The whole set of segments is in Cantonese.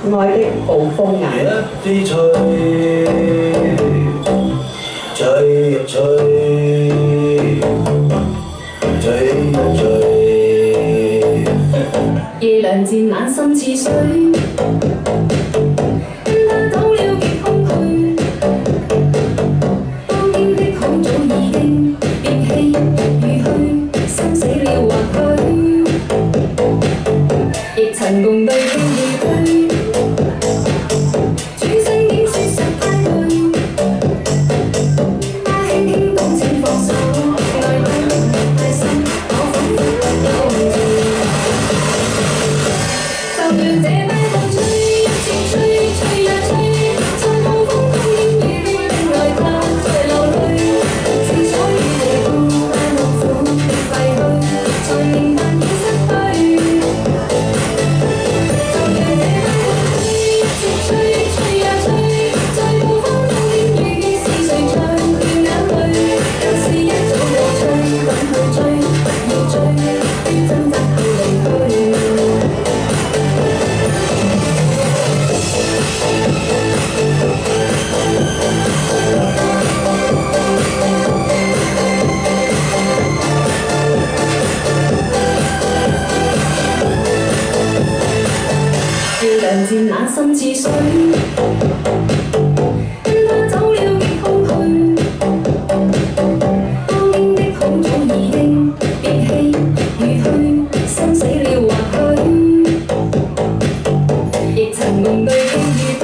愛的暴風眼。一啲吹，吹一吹，吹一吹。夜涼漸冷心似水，他走了極空虛。當天的好早已經別氣與虛，心死了或許，亦曾共對傾與對。轉身竟說實太累，他輕輕講請放手，愛得太深，我彷彿有罪。就讓這街風吹，一直吹，吹呀吹，在暴風中煙雨令愛他在流淚，只所以這孤單痛苦的廢墟，才明白已失去。就讓這街風吹，一直吹，吹呀吹，在暴風中煙雨是誰在掉眼淚？有時一早過去，等去追，不要追，於掙扎後離去。夜涼漸冷心似水，他走了極空虛。當天的好早已經別氣與虛，心死了或許，亦曾共對傾與對。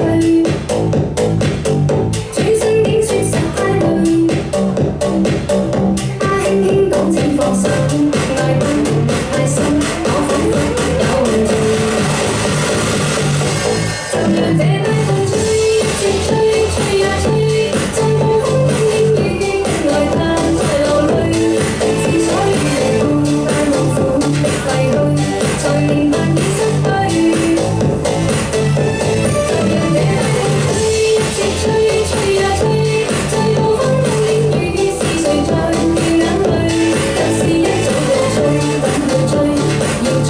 轉身竟說實太累，他輕輕講請放手，愛得太深，我彷彿有罪。就讓這街風吹，一直吹，吹呀吹，在暴風中煙雨因愛他在流淚，只所以這孤單痛苦的廢墟，才明白已失去。就讓這街風吹，一直吹，吹呀吹，在暴風中煙雨是誰在掉眼淚？有時一早過去，等去追，不要追，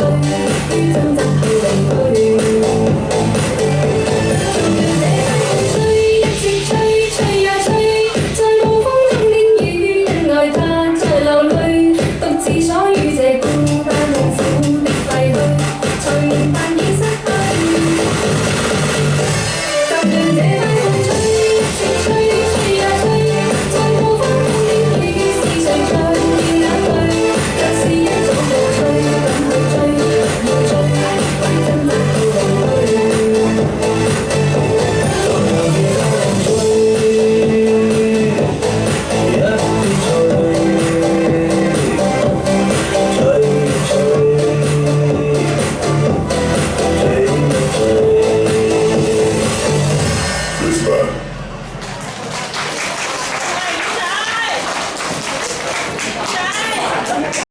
於掙扎後離去。只所以這孤單痛苦的廢墟，才明白已失去。就讓這街風吹，一直吹，吹呀吹，在暴風中煙雨是誰在掉眼淚？有時一早過去，等去追，不要追，於掙扎後離去。Whisper.